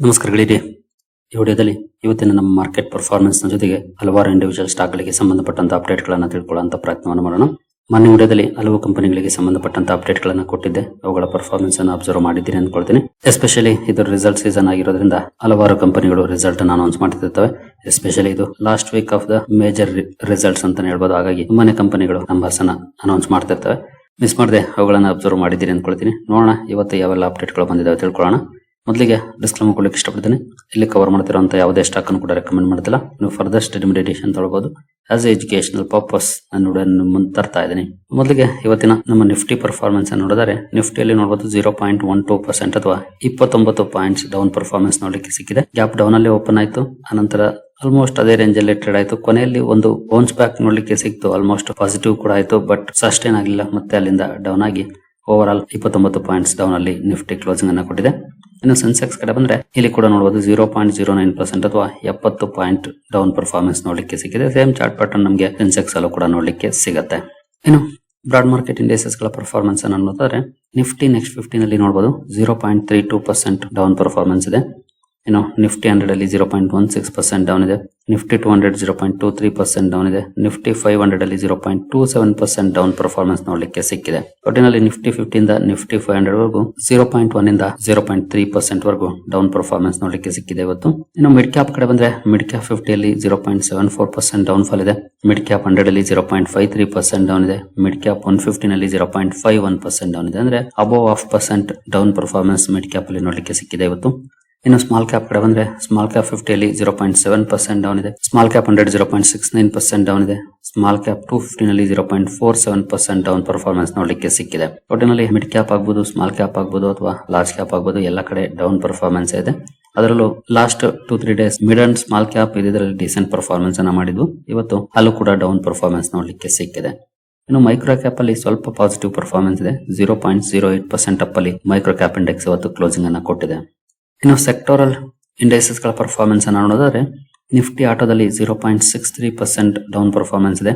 ನಮಸ್ಕಾರಗಳಿದೆ. ಈ ವಿಡಿಯೋದಲ್ಲಿ ಇವತ್ತಿನ ನಮ್ಮ ಮಾರ್ಕೆಟ್ ಪರ್ಫಾರ್ಮೆನ್ಸ್ ನ ಜೊತೆಗೆ ಹಲವಾರು ಇಂಡಿವಿಜುವಲ್ ಸ್ಟಾಕ್ ಗಳಿಗೆ ಸಂಬಂಧಪಟ್ಟಂತ ಅಪ್ಡೇಟ್ ಗಳನ್ನ ತಿಳ್ಕೊಳ್ಳುವಂತ ಪ್ರಯತ್ನವನ್ನು ಮಾಡೋಣ. ಮೊನ್ನೆ ವಿಡಿಯೋದಲ್ಲಿ ಹಲವು ಕಂಪನಿಗಳಿಗೆ ಸಂಬಂಧಪಟ್ಟಂತ ಅಪ್ಡೇಟ್ ಗಳನ್ನ ಕೊಟ್ಟಿದ್ದೆ. ಅವುಗಳ ಪರ್ಫಾರ್ಮೆನ್ಸ್ ಅನ್ನು ಅಬ್ಸರ್ವ್ ಮಾಡಿದ್ದೀನಿ ಅಂದ್ಕೊಳ್ತೀನಿ. ಎಸ್ಪೆಷಲಿ ಇದು ರಿಸಲ್ಟ್ ಸೀಸನ್ ಆಗಿರೋದ್ರಿಂದ ಹಲವಾರು ಕಂಪನಿಗಳು ರಿಸಲ್ಟ್ ಅನ್ನು ಅನೌನ್ಸ್ ಮಾಡ್ತಿರ್ತವೆ. ಎಸ್ಪೆಷಲಿ ಇದು last week of the major results ಅಂತಾನೆ ಹೇಳ್ಬೋದು. ಹಾಗಾಗಿ ತುಂಬಾನೇ ಕಂಪನಿಗಳು ನಂಬರ್ಸ್ ಅನ್ನ ಅನೌನ್ಸ್ ಮಾಡ್ತಿರ್ತವೆ. ಮಿಸ್ ಮಾಡದೆ ಅವುಗಳನ್ನ ಅಬ್ಸರ್ವ್ ಮಾಡಿದ್ದೀನಿ ಅಂದ್ಕೊಳ್ತೀನಿ. ನೋಡೋಣ ಇವತ್ತು ಯಾವೆಲ್ಲ ಅಪ್ಡೇಟ್ ಗಳು ಬಂದಿದ್ದಾವೆ ತಿಳ್ಕೊಳ್ಳೋಣ. ಮೊದಲಿಗೆ ಡಿಸ್ಕ್ಲೇಮರ್ ಕೊಡ್ಲಿಕ್ಕೆ ಇಷ್ಟಪಡ್ತೀನಿ. ಇಲ್ಲಿ ಕವರ್ ಮಾಡ್ತಿರುವಂತ ಯಾವುದೇ ಸ್ಟಾಕ್ ಅನ್ನು ಕೂಡ ರೆಕಮೆಂಡ್ ಮಾಡ್ತಿಲ್ಲ. ನೀವು ಫರ್ದರ್ ಸ್ಟಡಿ ಮೆಡಿಟೇಷನ್ ತಗೊಳ್ಬಹುದು. ಆಸ್ ಎ ಎಜುಕೇಶನಲ್ ಪರ್ಪಸ್ ನಾನು ಮುಂದೆ ತರ್ತಾ ಇದ್ದೀನಿ. ಮೊದಲಿಗೆ ಇವತ್ತಿನ ನಮ್ಮ ನಿಫ್ಟಿ ಪರ್ಫಾರ್ಮೆನ್ಸ್ ಅನ್ನು ನೋಡಿದರೆ ನಿಫ್ಟಿಯಲ್ಲಿ ನೋಡಬಹುದು 0.12% ಅಥವಾ 29 ಪಾಯಿಂಟ್ಸ್ ಡೌನ್ ಪರ್ಫಾರ್ಮೆನ್ಸ್ ನೋಡಲಿಕ್ಕೆ ಸಿಕ್ಕಿದೆ. ಗ್ಯಾಪ್ ಡೌನ್ ಅಲ್ಲಿ ಓಪನ್ ಆಯ್ತು. ಅನಂತರ ಆಲ್ಮೋಸ್ಟ್ ಅದೇ ರೇಂಜ್ ಅಲ್ಲಿ ಟ್ರೇಡ್ ಆಯ್ತು. ಕೊನೆಯಲ್ಲಿ ಒಂದು ಬೌನ್ಸ್ ಬ್ಯಾಕ್ ನೋಡ್ಲಿಕ್ಕೆ ಸಿಕ್ತು. ಆಲ್ಮೋಸ್ಟ್ ಪಾಸಿಟಿವ್ ಕೂಡ ಆಯ್ತು, ಬಟ್ ಸಸ್ಟೈನ್ ಆಗಲಿಲ್ಲ. ಮತ್ತೆ ಅಲ್ಲಿಂದ ಡೌನ್ ಆಗಿ ಓವರ್ ಆಲ್ 29 ಪಾಯಿಂಟ್ಸ್ ಡೌನ್ ಅಲ್ಲಿ ನಿಫ್ಟಿ ಕ್ಲೋಸಿಂಗ್ ಅನ್ನ ಕೊಟ್ಟಿದೆ. ಇನ್ನು ಸೆನ್ಸೆಕ್ಸ್ ಕಡೆ ಬಂದ್ರೆ ಇಲ್ಲಿ ಕೂಡ ನೋಡಬಹುದು 0.09% ಅಥವಾ 70 ಪಾಯಿಂಟ್ ಡೌನ್ ಪರ್ಫಾರ್ಮೆನ್ಸ್ ನೋಡ್ಲಿಕ್ಕೆ ಸಿಕ್ಕಿದೆ. ಸೇಮ್ ಚಾರ್ಟ್ ಪ್ಯಾಟರ್ನ್ ನಮಗೆ ಸೆನ್ಸೆಕ್ಸ್ ಅಲ್ಲೂ ಕೂಡ ನೋಡ್ಲಿಕ್ಕೆ ಸಿಗುತ್ತೆ. ಇನ್ನು ಬ್ರಾಡ್ ಮಾರ್ಕೆಟ್ ಇಂಡೈಸಸ್ ಗಳ ಪರ್ಫಾರ್ಮೆನ್ಸ್ ಅನ್ನು ನೋಡಿದ್ರೆ ನಿಫ್ಟಿ ನೆಕ್ಸ್ಟ್ 50 ನಲ್ಲಿ ನೋಡಬಹುದು 0.32% ಡೌನ್ ಪರ್ಫಾರ್ಮೆನ್ಸ್ ಇದೆ. ಇನ್ನು ನಿಫ್ಟಿ 100 ಅಲ್ಲಿ 0.16% ಡೌನ್ ಇದೆ. ನಿಫ್ಟಿ 200 0.23% ಡೌನ್ ಇದೆ. ನಿಫ್ಟಿ 500 ಅಲ್ಲಿ 0.27% ಡೌನ್ ಪರ್ಫಾರ್ಮೆನ್ಸ್ ನೋಡ್ಲಿಕ್ಕೆ ಸಿಕ್ಕಿದೆ. ಒಟ್ಟಿನಲ್ಲಿ ನಿಫ್ಟಿ 50 ಇಂದ ನಿಫ್ಟಿ 500 ವರೆಗೂ 0.1 ಇಂದ 0.3% ವರೆಗೂ ಡೌನ್ ಪರ್ಫಾರ್ಮೆನ್ಸ್ ನೋಡ್ಲಿಕ್ಕೆ ಸಿಕ್ಕಿದೆ ಇವತ್ತು. ಇನ್ನು ಮಿಡ್ ಕ್ಯಾಪ್ ಕಡೆ ಬಂದ್ರೆ ಮಿಡ್ ಕ್ಯಾಪ್ 50 ಅಲ್ಲಿ 0.74% ಡೌನ್ ಫಾಲ್ ಇದೆ. ಮಿಡ್ ಕ್ಯಾಪ್ 100 ಅಲ್ಲಿ 0.53% ಡೌನ್ ಇದೆ. ಮಿಡ್ ಕ್ಯಾಪ್ 150 ನಲ್ಲಿ 0.51% ಡೌನ್ ಇದೆ. ಅಂದ್ರೆ above 0.5% down performance mid cap ಅಲ್ಲಿ ನೋಡ್ಲಿಕ್ಕೆ ಸಿಕ್ಕಿದೆ ಇವತ್ತು. ಇನ್ನು ಸ್ಮಾಲ್ ಕ್ಯಾಪ್ ಕಡೆ ಬಂದ್ರೆ ಸ್ಮಾಲ್ ಕ್ಯಾಪ್ 50 ಅಲ್ಲಿ 0.7% ಡೌನ್ ಇದೆ. ಸ್ಮಾಲ್ ಕ್ಯಾಪ್ 100 0.69% ಡೌನ್ ಇದೆ. ಸ್ಮಾಲ್ ಕ್ಯಾಪ್ 250 ನಲ್ಲಿ 0.47% ಡೌನ್ ಪರ್ಫಾರ್ಮೆನ್ಸ್ ನೋಡ್ಲಿಕ್ಕೆ ಸಿಕ್ಕಿದೆ. ಒಟ್ಟಿನಲ್ಲಿ ಮಿಡ್ ಕ್ಯಾಪ್ ಆಗ್ಬೋದು, ಸ್ಮಾಲ್ ಕ್ಯಾಪ್ ಆಗ್ಬೋದು ಅಥವಾ ಲಾರ್ಜ್ ಕ್ಯಾಪ್ ಆಗ್ಬೋದು, ಎಲ್ಲ ಕಡೆ ಡೌನ್ ಪರ್ಫಾರ್ಮೆನ್ಸ್ ಇದೆ. ಅದರಲ್ಲೂ last 2-3 days mid and small cap ಇದರಲ್ಲಿ ಡಿಸೆಂಟ್ ಪರ್ಫಾರ್ಮೆನ್ಸ್ ಅನ್ನ ಮಾಡಿದ್ವು. ಇವತ್ತು ಅಲ್ಲೂ ಕೂಡ ಡೌನ್ ಪರ್ಫಾರ್ಮೆನ್ಸ್ ನೋಡ್ಲಿಕ್ಕೆ ಸಿಕ್ಕಿದೆ. ಇನ್ನು ಮೈಕ್ರೋ ಕ್ಯಾಪ್ ಅಲ್ಲಿ ಸ್ವಲ್ಪ ಪಾಸಿಟಿವ್ ಪರ್ಫಾರ್ಮೆನ್ಸ್ ಇದೆ. 0.08% ಅಪ್ ಅಲ್ಲಿ ಮೈಕ್ರೋ ಕ್ಯಾಪ್ ಇಂಡೆಕ್ಸ್ ಇವತ್ತು ಕ್ಲೋಸಿಂಗ್ ಅನ್ನ ಕೊಟ್ಟಿದೆ. ಇನ್ನು ಸೆಕ್ಟೋರಲ್ ಇಂಡೈಸಸ್ ಗಳ ಪರ್ಫಾರ್ಮೆನ್ಸ್ ಅನ್ನು ನೋಡೋದಾದ್ರೆ ನಿಫ್ಟಿ ಆಟೋದಲ್ಲಿ 0.63% ಡೌನ್ ಪರ್ಫಾರ್ಮೆನ್ಸ್ ಇದೆ.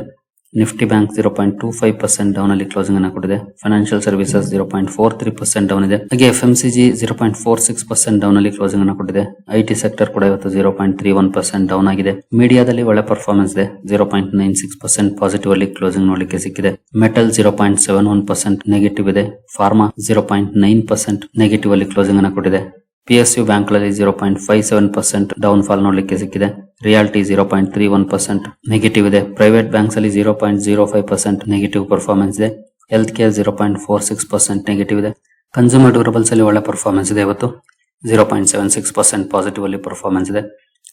ನಿಫ್ಟಿ ಬ್ಯಾಂಕ್ 0.25% ಡೌನ್ ಅಲ್ಲಿ ಕ್ಲೋಸಿಂಗ್ ಅನ್ನು ಕೊಟ್ಟಿದೆ. ಫೈನಾನ್ಷಿಯಲ್ ಸರ್ವಿಸಸ್ 0.43% ಡೌನ್ ಇದೆ. ಹಾಗೆ FMCG 0.46% ಡೌನ್ ಅಲ್ಲಿ ಕ್ಲೋಸಿಂಗ್ ಅನ್ನು ಕೊಟ್ಟಿದೆ. IT ಸೆಕ್ಟರ್ ಕೂಡ ಇವತ್ತು 0.31% ಡೌನ್ ಆಗಿದೆ. ಮೀಡಿಯಾದಲ್ಲಿ ಒಳ್ಳೆ ಪರ್ಫಾರ್ಮೆನ್ಸ್ ಇದೆ. 0.96% ಪಾಸಿಟಿವ್ ಅಲ್ಲಿ ಕ್ಲೋಸಿಂಗ್ ನೋಡಲಿಕ್ಕೆ ಸಿಕ್ಕಿದೆ. ಮೆಟಲ್ 0.71% ನೆಗೆಟಿವ್ ಇದೆ. ಫಾರ್ಮಾ 0.9% ನೆಗೆಟಿವ್ ಅಲ್ಲಿ ಕ್ಲೋಸಿಂಗ್ ಅನ್ನು ಕೊಟ್ಟಿದೆ. PSU ಬ್ಯಾಂಕ್ ಗಳಲ್ಲಿ 0.57% ಡೌನ್ ಫಾಲ್ ನೋಡ್ಲಿಕ್ಕೆ ಸಿಕ್ಕಿದೆ. ರಿಯಾಲಿಟಿ 0.31% ನೆಗೆಟಿವ್ ಇದೆ. ಪ್ರೈವೇಟ್ ಬ್ಯಾಂಕ್ಸ್ ಅಲ್ಲಿ 0.05% ನೆಗೆಟಿವ್ ಪರ್ಫಾರ್ಮೆನ್ಸ್ ಇದೆ. ಹೆಲ್ತ್ ಕೇರ್ 0.46% ನೆಗೆಟಿವ್ ಇದೆ. ಕನ್ಸ್ಯೂಮರ್ ಡ್ಯೂರಬಲ್ಸ್ ಅಲ್ಲಿ ಒಳ್ಳೆ ಪರ್ಫಾರ್ಮೆನ್ಸ್ ಇದೆ. ಇವತ್ತು 0.76% ಪಾಸಿಟಿವ್ ಅಲ್ಲಿ ಪರ್ಫಾರ್ಮೆನ್ಸ್ ಇದೆ.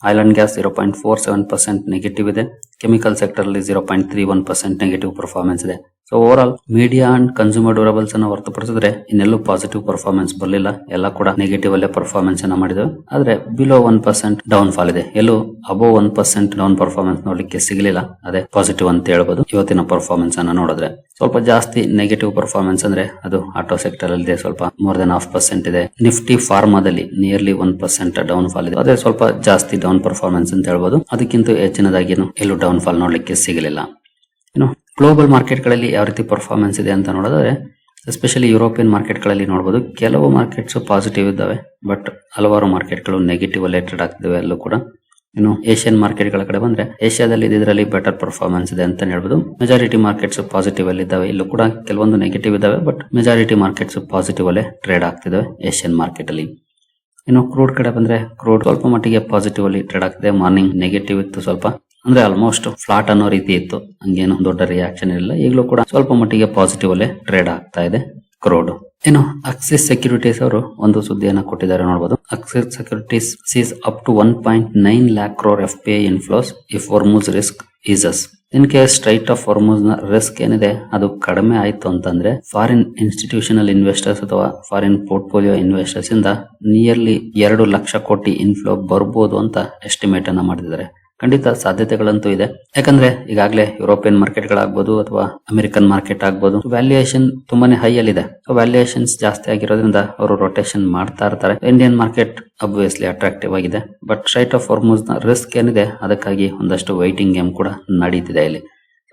ಆಯಿಲ್ ಅಂಡ್ ಗ್ಯಾಸ್ 0.47% ನೆಗೆಟಿವ್ ಇದೆ. ಕೆಮಿಕಲ್ ಸೆಕ್ಟರ್ ಅಲ್ಲಿ 0.31% ನೆಗೆಟಿವ್ ಪರ್ಫಾರ್ಮೆನ್ಸ್ ಇದೆ. So over all media and consumer durables ಅನ್ನು ಹೊರತುಪಡಿಸಿದ್ರೆ ಇನ್ನೆಲ್ಲೂ ಪಾಸಿಟಿವ್ ಪರ್ಫಾರ್ಮೆನ್ಸ್ ಬರಲಿಲ್ಲ. ಎಲ್ಲ ಕೂಡ ನೆಗೆಟಿವ್ ಅಲ್ಲೇ ಪರ್ಫಾರ್ಮೆನ್ಸ್ ಅನ್ನ ಮಾಡಿದ್ವಿ. ಆದ್ರೆ ಬಿಲೋ 1% ಡೌನ್ ಫಾಲ್ ಇದೆ. ಎಲ್ಲೂ ಅಬೋವ್ 1% ಡೌನ್ ಪರ್ಫಾರ್ಮೆನ್ಸ್ ನೋಡ್ಲಿಕ್ಕೆ ಸಿಗಲಿಲ್ಲ. ಅದೇ ಪಾಸಿಟಿವ್ ಅಂತ ಹೇಳ್ಬೋದು ಇವತ್ತಿನ ಪರ್ಫಾರ್ಮೆನ್ಸ್ ಅನ್ನ ನೋಡಿದ್ರೆ. ಸ್ವಲ್ಪ ಜಾಸ್ತಿ ನೆಗೆಟಿವ್ ಪರ್ಫಾರ್ಮೆನ್ಸ್ ಅಂದ್ರೆ ಅದು ಆಟೋ ಸೆಕ್ಟರ್ ಅಲ್ಲಿ ಸ್ವಲ್ಪ ಮೋರ್ ದೆನ್ 0.5% ಇದೆ. ನಿಫ್ಟಿ ಫಾರ್ಮಾದಲ್ಲಿ ನಿಯರ್ಲಿ 1% ಡೌನ್ ಫಾಲ್ ಇದೆ. ಅದೇ ಸ್ವಲ್ಪ ಜಾಸ್ತಿ ಡೌನ್ ಪರ್ಫಾರ್ಮೆನ್ಸ್ ಅಂತ ಹೇಳ್ಬೋದು. ಅದಕ್ಕಿಂತ ಹೆಚ್ಚಿನದಾಗಿ ಎಲ್ಲೂ ಡೌನ್ ಫಾಲ್ ನೋಡ್ಲಿಕ್ಕೆ ಸಿಗಲಿಲ್ಲ. ಇನ್ನು ಗ್ಲೋಬಲ್ ಮಾರ್ಕೆಟ್ ಗಳಲ್ಲಿ ಯಾವ ರೀತಿ ಪರ್ಫಾರ್ಮೆನ್ಸ್ ಇದೆ ಅಂತ ನೋಡಿದ್ರೆ ಎಸ್ಪೆಷಲಿ ಯುರೋಪಿಯನ್ ಮಾರ್ಕೆಟ್ ಗಳಲ್ಲಿ ನೋಡಬಹುದು. ಕೆಲವು ಮಾರ್ಕೆಟ್ಸ್ ಪಾಸಿಟಿವ್ ಇದ್ದಾವೆ, ಬಟ್ ಹಲವಾರು ಮಾರ್ಕೆಟ್ ಗಳು ನೆಗೆಟಿವ್ ಅಲ್ಲಿ ಟ್ರೇಡ್ ಆಗ್ತಿವೆ ಅಲ್ಲೂ ಕೂಡ. ಇನ್ನು ಏಷ್ಯನ್ ಮಾರ್ಕೆಟ್ ಗಳ ಕಡೆ ಬಂದ್ರೆ ಏಷ್ಯಾದಲ್ಲಿ ಇದರಲ್ಲಿ ಬೆಟರ್ ಪರ್ಫಾರ್ಮೆನ್ಸ್ ಇದೆ ಅಂತ ಹೇಳ್ಬೋದು. ಮೆಜಾರಿಟಿ ಮಾರ್ಕೆಟ್ಸ್ ಪಾಸಿಟಿವ್ ಅಲ್ಲಿ ಇದ್ದಾವೆ. ಇಲ್ಲೂ ಕೂಡ ಕೆಲವೊಂದು ನೆಗೆಟಿವ್ ಇದಾವೆ, ಬಟ್ ಮೆಜಾರಿಟಿ ಮಾರ್ಕೆಟ್ಸ್ ಪಾಸಿಟಿವ್ ಅಲ್ಲೇ ಟ್ರೇಡ್ ಆಗ್ತಿದಾವೆ ಏಷ್ಯನ್ ಮಾರ್ಕೆಟ್ ಅಲ್ಲಿ. ಇನ್ನು ಕ್ರೂಡ್ ಕಡೆ ಬಂದ್ರೆ ಕ್ರೂಡ್ ಸ್ವಲ್ಪ ಮಟ್ಟಿಗೆ ಪಾಸಿಟಿವ್ ಅಲ್ಲಿ ಟ್ರೇಡ್ ಆಗ್ತಿದೆ. ಮಾರ್ನಿಂಗ್ ನೆಗೆಟಿವ್ ಇತ್ತು ಸ್ವಲ್ಪ, ಅಂದ್ರೆ ಆಲ್ಮೋಸ್ಟ್ ಫ್ಲಾಟ್ ಅನ್ನೋ ರೀತಿ ಇತ್ತು. ಹಂಗೇನು ದೊಡ್ಡ ರಿಯಾಕ್ಷನ್ ಇಲ್ಲ. ಈಗಲೂ ಕೂಡ ಸ್ವಲ್ಪ ಮಟ್ಟಿಗೆ ಪಾಸಿಟಿವ್ ಅಲ್ಲೇ ಟ್ರೇಡ್ ಆಗ್ತಾ ಇದೆ ಕ್ರೂಡ್. ಇನ್ನು ಆಕ್ಸಿಸ್ ಸೆಕ್ಯೂರಿಟೀಸ್ ಅವರು ಒಂದು ಸುದ್ದಿಯನ್ನ ಕೊಟ್ಟಿದ್ದಾರೆ ನೋಡಬಹುದು. Axis Securities sees up to 1.9 lakh crore FPI inflows if Hormuz risk eases. In case strait of Hormuz ನ ರಿಸ್ಕ್ ಏನಿದೆ ಅದು ಕಡಿಮೆ ಆಯ್ತು ಅಂತಂದ್ರೆ ಫಾರಿನ್ ಇನ್ಸ್ಟಿಟ್ಯೂಷನಲ್ ಇನ್ವೆಸ್ಟರ್ಸ್ ಅಥವಾ ಫಾರಿನ್ ಪೋರ್ಟ್ಫೋಲಿಯೋ ಇನ್ವೆಸ್ಟರ್ಸ್ ಇಂದ ನಿಯರ್ಲಿ 2 ಲಕ್ಷ ಕೋಟಿ ಇನ್ಫ್ಲೋ ಬರ್ಬೋದು ಅಂತ ಎಸ್ಟಿಮೇಟ್ ಅನ್ನ ಮಾಡಿದ್ದಾರೆ. ಖಂಡಿತ ಸಾಧ್ಯತೆಗಳಂತೂ ಇದೆ. ಯಾಕಂದ್ರೆ ಈಗಾಗಲೇ ಯುರೋಪಿಯನ್ ಮಾರ್ಕೆಟ್ ಗಳಾಗ್ಬೋದು ಅಥವಾ ಅಮೆರಿಕನ್ ಮಾರ್ಕೆಟ್ ಆಗ್ಬೋದು, ವ್ಯಾಲ್ಯೂಯೇಷನ್ ತುಂಬಾನೇ ಹೈ ಅಲ್ಲಿದೆ. ವ್ಯಾಲ್ಯೂಯೇಷನ್ಸ್ ಜಾಸ್ತಿ ಆಗಿರೋದ್ರಿಂದ ಅವರು ರೊಟೇಷನ್ ಮಾಡ್ತಾ ಇರ್ತಾರೆ. ಇಂಡಿಯನ್ ಮಾರ್ಕೆಟ್ ಅಬ್ವಿಯಸ್ಲಿ ಅಟ್ರಾಕ್ಟಿವ್ ಆಗಿದೆ, ಬಟ್ ಸ್ಟ್ರೈಟ್ ಆಫ್ ಹೊರ್ಮುಜ್ ನ ರಿಸ್ಕ್ ಏನಿದೆ ಅದಕ್ಕಾಗಿ ಒಂದಷ್ಟು ವೈಟಿಂಗ್ ಗೇಮ್ ಕೂಡ ನಡೀತಿದೆ ಇಲ್ಲಿ.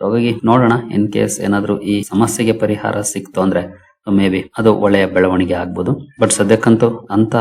ಹಾಗಾಗಿ ನೋಡೋಣ, ಇನ್ ಕೇಸ್ ಏನಾದ್ರೂ ಈ ಸಮಸ್ಯೆಗೆ ಪರಿಹಾರ ಸಿಕ್ತು ಅಂದ್ರೆ ಮೇ ಬಿ ಅದು ಒಳ್ಳೆಯ ಬೆಳವಣಿಗೆ ಆಗ್ಬೋದು. ಬಟ್ ಸದ್ಯಕ್ಕಂತೂ ಅಂತ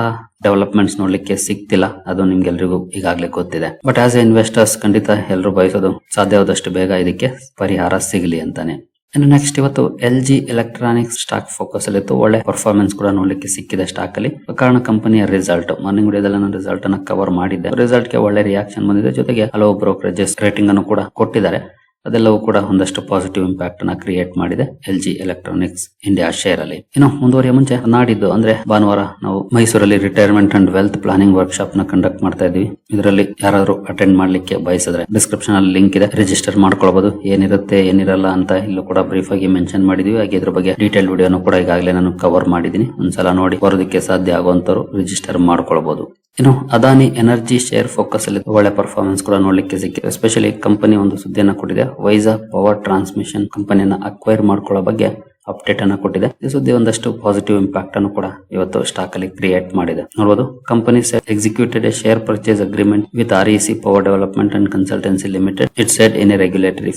ಡೆವಲಪ್ಮೆಂಟ್ಸ್ ನೋಡ್ಲಿಕ್ಕೆ ಸಿಗ್ತಿಲ್ಲ, ಅದು ನಿಮ್ಗೆಲ್ರಿಗೂ ಈಗಾಗಲೇ ಗೊತ್ತಿದೆ. ಬಟ್ ಆಸ್ ಎ ಇನ್ವೆಸ್ಟರ್ಸ್ ಖಂಡಿತ ಎಲ್ಲರೂ ಬಯಸೋದು ಸಾಧ್ಯವಾದಷ್ಟು ಬೇಗ ಇದಕ್ಕೆ ಪರಿಹಾರ ಸಿಗಲಿ ಅಂತಾನೆ. ಇನ್ನು ನೆಕ್ಸ್ಟ್ ಇವತ್ತು LG ಎಲೆಕ್ಟ್ರಾನಿಕ್ಸ್ ಸ್ಟಾಕ್ ಫೋಕಸ್ ಅಲ್ಲಿ ಇತ್ತು. ಒಳ್ಳೆ ಪರ್ಫಾರ್ಮೆನ್ಸ್ ಕೂಡ ನೋಡ್ಲಿಕ್ಕೆ ಸಿಕ್ಕಿದೆ ಸ್ಟಾಕ್ ಅಲ್ಲಿ. ಕಾರಣ ಕಂಪನಿಯ ರಿಸಲ್ಟ್ ಮಾರ್ನಿಂಗ್ ವಿಡಿಯೋದಲ್ಲಿ ನಾನು ರಿಸಲ್ಟ್ ಅನ್ನ ಕವರ್ ಮಾಡಿದ್ದೆ. ರಿಸಲ್ಟ್ ಗೆ ಒಳ್ಳೆ ರಿಯಾಕ್ಷನ್ ಬಂದಿದೆ, ಜೊತೆಗೆ ಹಲವು ಬ್ರೋಕರೇಜಸ್ ರೇಟಿಂಗ್ ಅನ್ನು ಕೂಡ ಕೊಟ್ಟಿದ್ದಾರೆ. ಅದೆಲ್ಲವೂ ಕೂಡ ಒಂದಷ್ಟು ಪಾಸಿಟಿವ್ ಇಂಪ್ಯಾಕ್ಟ್ ಅನ್ನ ಕ್ರಿಯೇಟ್ ಮಾಡಿದೆ LG ಎಲೆಕ್ಟ್ರಾನಿಕ್ಸ್ ಇಂಡಿಯಾ ಶೇರ್ ಅಲ್ಲಿ. ಇನ್ನು ಮುಂದುವರಿಯ ಮುಂಚೆ ನಾಡಿದ್ದು ಅಂದ್ರೆ ಭಾನುವಾರ ನಾವು ಮೈಸೂರಲ್ಲಿ retirement and wealth planning workshop ನ ಕಂಡಕ್ಟ್ ಮಾಡ್ತಾ ಇದೀವಿ. ಇದರಲ್ಲಿ ಯಾರಾದ್ರೂ ಅಟೆಂಡ್ ಮಾಡ್ಲಿಕ್ಕೆ ಬಯಸಿದ್ರೆ ಡಿಸ್ಕ್ರಿಪ್ಷನ್ ಅಲ್ಲಿ ಲಿಂಕ್ ಇದೆ, ರಿಜಿಸ್ಟರ್ ಮಾಡ್ಕೊಳ್ಬಹುದು. ಏನಿರುತ್ತೆ ಏನಿರಲ್ಲ ಅಂತ ಇಲ್ಲೂ ಕೂಡ ಬ್ರೀಫ್ ಆಗಿ ಮೆನ್ಷನ್ ಮಾಡಿದೀವಿ. ಹಾಗೆ ಇದ್ರ ಬಗ್ಗೆ ಡೀಟೇಲ್ ವಿಡಿಯೋನು ಕೂಡ ಈಗಾಗಲೇ ನಾನು ಕವರ್ ಮಾಡಿದೀನಿ. ಒಂದ್ಸಲ ನೋಡಿ ಬರೋದಕ್ಕೆ ಸಾಧ್ಯ ಆಗುವಂತವ್ರು ರಿಜಿಸ್ಟರ್ ಮಾಡ್ಕೊಳ್ಬಹುದು. ಇನ್ನು ಅದಾನಿ ಎನರ್ಜಿ ಶೇರ್ ಫೋಕಸ್ ಅಲ್ಲಿ ಒಳ್ಳೆ ಪರ್ಫಾರ್ಮೆನ್ಸ್ ಕೂಡ ನೋಡ್ಲಿಕ್ಕೆ ಸಿಕ್ಕಿದೆ. ಎಸ್ಪೆಷಲಿ ಕಂಪನಿ ಒಂದು ಸುದ್ದಿಯನ್ನ ಕೊಟ್ಟಿದೆ, ವೈಸಾ ಪವರ್ ಟ್ರಾನ್ಸ್ಮಿಷನ್ ಕಂಪನಿಯನ್ನ ಅಕ್ವೈರ್ ಮಾಡ್ಕೊಳ್ಳೋ ಬಗ್ಗೆ ಅಪ್ಡೇಟ್ ಅನ್ನ ಕೊಟ್ಟಿದೆ. ಈ ಸುದ್ದಿ ಒಂದಷ್ಟು ಪಾಸಿಟಿವ್ ಇಂಪ್ಯಾಕ್ಟ್ ಅನ್ನು ಕೂಡ ಇವತ್ತು ಸ್ಟಾಕ್ ಅಲ್ಲಿ ಕ್ರಿಯೇಟ್ ಮಾಡಿದೆ. ನೋಡಬಹುದು, company executed A share purchase agreement with REC power development and consultancy limited. It said in a regulatory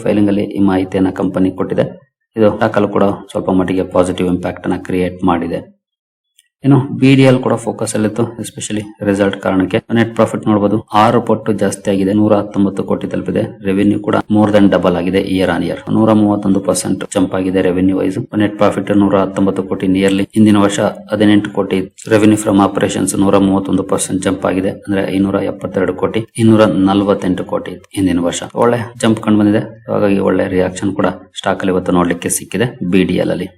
filing ಅಲ್ಲಿ ಈ ಮಾಹಿತಿಯನ್ನ ಕಂಪನಿ ಕೊಟ್ಟಿದೆ. ಇದು ಸ್ಟಾಕ್ ಅಲ್ಲೂ ಕೂಡ ಸ್ವಲ್ಪ ಮಟ್ಟಿಗೆ ಪಾಸಿಟಿವ್ ಇಂಪ್ಯಾಕ್ಟ್ ಅನ್ನ ಕ್ರಿಯೇಟ್ ಮಾಡಿದೆ. ಇನ್ನು BDL ಕೂಡ ಫೋಕಸ್ ಅಲ್ಲಿತ್ತು, ಎಸ್ಪೆಷಲಿ ರಿಸಲ್ಟ್ ಕಾರಣಕ್ಕೆ. ನೆಟ್ ಪ್ರಾಫಿಟ್ ನೋಡಬಹುದು 6 ಪಟ್ಟು ಜಾಸ್ತಿ ಆಗಿದೆ, 119 ಕೋಟಿ ತಲುಪಿದೆ. ರೆವಿನ್ಯೂ ಕೂಡ ಮೋರ್ ದನ್ ಡಬಲ್ ಆಗಿದೆ ಇಯರ್ ಆನ್ ಇಯರ್, 131% ಜಂಪ್ ಆಗಿದೆ ರೆವಿನ್ಯೂ ವೈಸ್. ನೆಟ್ ಪ್ರಾಫಿಟ್ 119 ಕೋಟಿ ನಿಯರ್ಲಿ. ಹಿಂದಿನ ವರ್ಷ 18 ಕೋಟಿ ರೆವಿನ್ಯೂ ಫ್ರಮ್ ಆಪರೇಷನ್ಸ್ 131% ಜಂಪ್ ಆಗಿದೆ, ಅಂದ್ರೆ 572 ಕೋಟಿ, 248 ಕೋಟಿ ಹಿಂದಿನ ವರ್ಷ. ಒಳ್ಳೆ ಜಂಪ್ ಕಂಡು ಬಂದಿದೆ, ಹಾಗಾಗಿ ಒಳ್ಳೆ ರಿಯಾಕ್ಷನ್ ಕೂಡ ಸ್ಟಾಕ್ ಅಲ್ಲಿ ಇವತ್ತು ನೋಡ್ಲಿಕ್ಕೆ ಸಿಕ್ಕಿದೆ BDL ಅಲ್ಲಿ.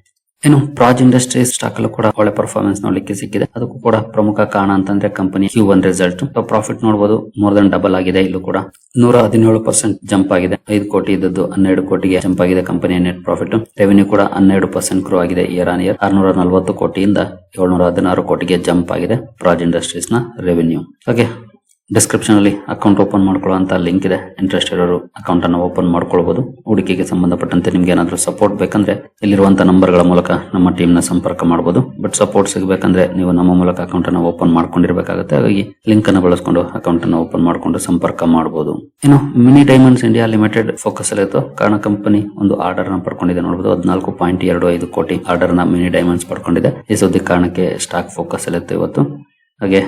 ಇನ್ನು ಪ್ರಾಜ್ ಇಂಡಸ್ಟ್ರೀಸ್ ಸ್ಟಾಕ್ ಅಲ್ಲೂ ಕೂಡ ಒಳ್ಳೆ ಪರ್ಫಾರ್ಮೆನ್ಸ್ ನೋಡ್ಲಿಕ್ಕೆ ಸಿಕ್ಕಿದೆ. ಅದಕ್ಕೂ ಕೂಡ ಪ್ರಮುಖ ಕಾರಣ ಅಂತಂದ್ರೆ ಕಂಪನಿ Q1 ರಿಸಲ್ಟ್. ಪ್ರಾಫಿಟ್ ನೋಡಬಹುದು ಮೋರ್ ದನ್ ಡಬಲ್ ಆಗಿದೆ, ಇಲ್ಲೂ ಕೂಡ 117% ಜಂಪ್ ಆಗಿದೆ. 5 ಕೋಟಿ ಇದ್ದದ್ದು 12 ಕೋಟಿಗೆ ಜಂಪ್ ಆಗಿದೆ ಕಂಪನಿಯ ನೆಟ್ ಪ್ರಾಫಿಟ್. ರೆವಿನ್ಯೂ ಕೂಡ 12% ಗ್ರೋ ಆಗಿದೆ ಇಯರ್ ಆನ್ ಇಯರ್, 640 ಕೋಟಿಯಿಂದ 716 ಕೋಟಿಗೆ ಜಂಪ್ ಆಗಿದೆ ಪ್ರಾಜ್ ಇಂಡಸ್ಟ್ರೀಸ್ ನ ರೆವಿನ್ಯೂ. ಹಾಗೆ ಡಿಸ್ಕ್ರಿಪ್ಷನ್ ಅಲ್ಲಿ ಅಕೌಂಟ್ ಓಪನ್ ಮಾಡ್ಕೊಳ್ಳುವಂತ ಲಿಂಕ್ ಇದೆ, ಇಂಟ್ರೆಸ್ಟ್ ಇರೋರು ಅಕೌಂಟ್ ಅನ್ನು ಓಪನ್ ಮಾಡ್ಕೊಳ್ಬಹುದು. ಹೂಡಿಕೆಗೆ ಸಂಬಂಧಪಟ್ಟಂತೆ ನಿಮ್ಗೆ ಏನಾದ್ರೂ ಸಪೋರ್ಟ್ ಬೇಕಂದ್ರೆ ಇಲ್ಲಿರುವಂತಹ ನಂಬರ್ ಗಳ ಮೂಲಕ ನಮ್ಮ ಟೀಮ್ ನ ಸಂಪರ್ಕ ಮಾಡಬಹುದು. ಬಟ್ ಸಪೋರ್ಟ್ ಸಿಗಬೇಕಂದ್ರೆ ನೀವು ನಮ್ಮ ಮೂಲಕ ಅಕೌಂಟ್ ಅನ್ನು ಓಪನ್ ಮಾಡ್ಕೊಂಡಿರ್ಬೇಕಾಗುತ್ತೆ. ಹಾಗಾಗಿ ಲಿಂಕ್ ಅನ್ನು ಬಳಸಿಕೊಂಡು ಅಕೌಂಟ್ ಅನ್ನು ಓಪನ್ ಮಾಡಿಕೊಂಡು ಸಂಪರ್ಕ ಮಾಡಬಹುದು. ಇನ್ನು mini diamonds India limited focus ಅಲ್ಲಿ ಇತ್ತು. ಕಾರಣ ಕಂಪನಿ ಒಂದು ಆರ್ಡರ್ ನ ಪಡ್ಕೊಂಡಿದೆ. ನೋಡಬಹುದು 14.25 ಕೋಟಿ ಆರ್ಡರ್ ನ ಮಿನಿ ಡೈಮಂಡ್ಸ್ ಪಡ್ಕೊಂಡಿದೆ. ಈ ಸುದ್ದಿ ಕಾರಣಕ್ಕೆ ಸ್ಟಾಕ್ ಫೋಕಸ್ ಅಲ್ಲಿ ಇತ್ತು ಇವತ್ತು. ಹಾಗೆ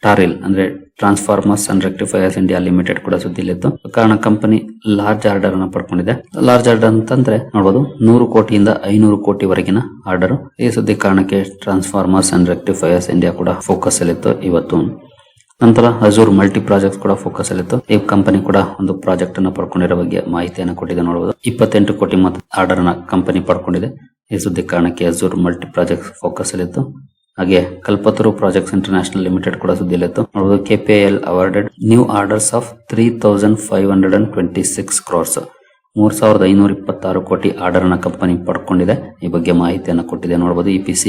ಟಾರಿಲ್ ಅಂದ್ರೆ ಟ್ರಾನ್ಸ್ಫಾರ್ಮರ್ಸ್ ಅಂಡ್ ರೆಕ್ಟಿಫೈಯರ್ಸ್ ಇಂಡಿಯಾ ಲಿಮಿಟೆಡ್ ಕೂಡ ಸುದ್ದಿಲಿತ್ತು. ಕಾರಣ ಕಂಪನಿ ಲಾರ್ಜ್ ಆರ್ಡರ್ ಅನ್ನ ಪಡ್ಕೊಂಡಿದೆ. ಲಾರ್ಜ್ ಆರ್ಡರ್ ಅಂತಂದ್ರೆ ನೋಡಬಹುದು 100 ಕೋಟಿಯಿಂದ 500 ಕೋಟಿ ವರೆಗಿನ ಆರ್ಡರ್. ಈ ಸುದ್ದಿ ಕಾರಣಕ್ಕೆ ಟ್ರಾನ್ಸ್ಫಾರ್ಮರ್ಸ್ ಅಂಡ್ ರೆಕ್ಟಿಫೈಯರ್ಸ್ ಇಂಡಿಯಾ ಕೂಡ ಫೋಕಸ್ ಅಲ್ಲಿತ್ತು ಇವತ್ತು. ನಂತರ ಅಜೂರ್ ಮಲ್ಟಿ ಪ್ರಾಜೆಕ್ಟ್ ಕೂಡ ಫೋಕಸ್ ಅಲ್ಲಿತ್ತು. ಈ ಕಂಪನಿ ಕೂಡ ಒಂದು ಪ್ರಾಜೆಕ್ಟ್ ಅನ್ನ ಪಡ್ಕೊಂಡಿರೋ ಬಗ್ಗೆ ಮಾಹಿತಿಯನ್ನು ಕೊಟ್ಟಿದೆ. ನೋಡಬಹುದು 28 ಕೋಟಿ ಮತ್ತು ಆರ್ಡರ್ ನ ಕಂಪನಿ ಪಡ್ಕೊಂಡಿದೆ. ಈ ಸುದ್ದಿ ಕಾರಣಕ್ಕೆ ಅಜೂರ್ ಮಲ್ಟಿ ಪ್ರಾಜೆಕ್ಟ್ ಫೋಕಸ್ ಅಲ್ಲಿತ್ತು. ಹಾಗೆ ಕಲ್ಪತರು ಪ್ರಾಜೆಕ್ಟ್ಸ್ ಇಂಟರ್ನ್ಯಾಷನಲ್ ಲಿಮಿಟೆಡ್ ಕೂಡ ಸುದ್ದಿಲಿತ್ತು. ನೋಡಬಹುದು KPIL awarded new orders of 3526 crores, 3526 ಕೋಟಿ ಆರ್ಡರ್ ನ ಕಂಪನಿ ಪಡ್ಕೊಂಡಿದೆ. ಈ ಬಗ್ಗೆ ಮಾಹಿತಿಯನ್ನು ಕೊಟ್ಟಿದೆ. ನೋಡಬಹುದು EPC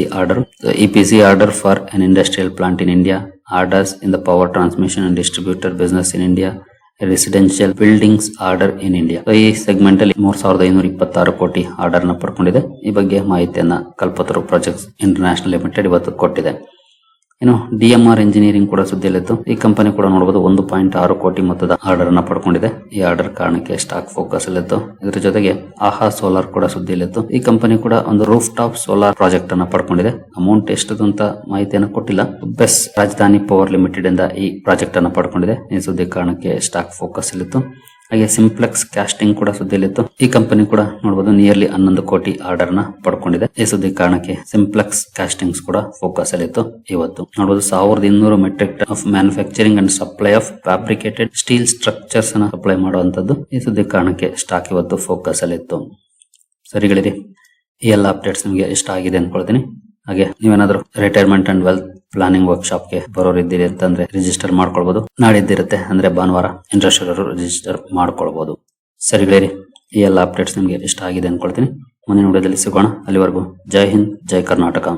order for an industrial plant in India, orders in the power transmission and distributor business in India, residential buildings order in India. ಈ ಸೆಗ್ಮೆಂಟ್ ಅಲ್ಲಿ 3526 ಕೋಟಿ ಆರ್ಡರ್ ನ ಪಡ್ಕೊಂಡಿದೆ. ಈ ಬಗ್ಗೆ ಮಾಹಿತಿಯನ್ನ ಕಲ್ಪತರು ಪ್ರಾಜೆಕ್ಟ್ಸ್ ಇಂಟರ್ನ್ಯಾಷನಲ್ ಲಿಮಿಟೆಡ್ ಇವತ್ತು ಕೊಟ್ಟಿದೆ. ಇನ್ನು DMR ಇಂಜಿನಿಯರಿಂಗ್ ಕೂಡ ಸುದ್ದಿಯಲ್ಲಿತ್ತು. ಈ ಕಂಪನಿ ಕೂಡ ನೋಡಬಹುದು 1.6 ಕೋಟಿ ಮೊತ್ತದ ಆರ್ಡರ್ ಅನ್ನ ಪಡ್ಕೊಂಡಿದೆ. ಈ ಆರ್ಡರ್ ಕಾರಣಕ್ಕೆ ಸ್ಟಾಕ್ ಫೋಕಸ್ ಅಲ್ಲಿತ್ತು. ಇದರ ಜೊತೆಗೆ ಆಹಾ ಸೋಲಾರ್ ಕೂಡ ಸುದ್ದಿಯಲ್ಲಿತ್ತು. ಈ ಕಂಪನಿ ಕೂಡ ಒಂದು ರೂಫ್ ಟಾಪ್ ಸೋಲಾರ್ ಪ್ರಾಜೆಕ್ಟ್ ಅನ್ನ ಪಡ್ಕೊಂಡಿದೆ. ಅಮೌಂಟ್ ಎಷ್ಟದು ಅಂತ ಮಾಹಿತಿಯನ್ನು ಕೊಟ್ಟಿಲ್ಲ. ಬೆಸ್ ರಾಜಧಾನಿ ಪವರ್ ಲಿಮಿಟೆಡ್ ಇಂದ ಈ ಪ್ರಾಜೆಕ್ಟ್ ಅನ್ನ ಪಡ್ಕೊಂಡಿದೆ. ಈ ಸುದ್ದಿ ಕಾರಣಕ್ಕೆ ಸ್ಟಾಕ್ ಫೋಕಸ್ ಅಲ್ಲಿತ್ತು. ಹಾಗೆ ಸಿಂಪ್ಲೆಕ್ಸ್ ಕ್ಯಾಸ್ಟಿಂಗ್ ಕೂಡ ಸುದ್ದಿಯಲ್ಲಿತ್ತು. ಈ ಕಂಪನಿ ಕೂಡ ನೋಡಬಹುದು ನಿಯರ್ಲಿ 11 ಕೋಟಿ ಆರ್ಡರ್ ನ ಪಡ್ಕೊಂಡಿದೆ. ಈ ಸುದ್ದಿ ಕಾರಣಕ್ಕೆ ಸಿಂಪ್ಲೆಕ್ಸ್ ಕ್ಯಾಸ್ಟಿಂಗ್ಸ್ ಕೂಡ ಫೋಕಸ್ ಅಲ್ಲಿತ್ತು ಇವತ್ತು. ನೋಡಬಹುದು 1200 metric ton of manufacturing and supply of fabricated steel structures ಅನ್ನ ಸಪ್ಲೈ ಮಾಡುವಂತದ್ದು. ಈ ಸುದ್ದಿ ಕಾರಣಕ್ಕೆ ಸ್ಟಾಕ್ ಇವತ್ತು ಫೋಕಸ್ ಅಲ್ಲಿತ್ತು. ಸರಿಗಳಿರಿ, ಈ ಎಲ್ಲ ಅಪ್ಡೇಟ್ಸ್ ನಿಮಗೆ ಇಷ್ಟ ಆಗಿದೆ ಅನ್ಕೊಳ್ತೀನಿ. ಹಾಗೆ ನೀವೇನಾದ್ರೂ retirement and wealth planning workshop ಗೆ ಬರೋರಿದ್ದೀರಿ ಅಂತಂದ್ರೆ ರಿಜಿಸ್ಟರ್ ಮಾಡ್ಕೊಳ್ಬಹುದು. ನಾಡಿದ್ದಿರುತ್ತೆ ಅಂದ್ರೆ ಭಾನುವಾರ, ಇಂಟ್ರೆಸ್ಟ್ ಇರೋರು ರಿಜಿಸ್ಟರ್ ಮಾಡ್ಕೊಳ್ಬಹುದು. ಸರಿಗಳಿರಿ, ಈ ಎಲ್ಲ ಅಪ್ಡೇಟ್ಸ್ ನಿಮಗೆ ಇಷ್ಟ ಆಗಿದೆ ಅನ್ಕೊಳ್ತೀನಿ. ಮುಂದಿನ ವಿಡಿಯೋದಲ್ಲಿ ಸಿಗೋಣ. ಅಲ್ಲಿವರೆಗೂ ಜೈ ಹಿಂದ್, ಜೈ ಕರ್ನಾಟಕ.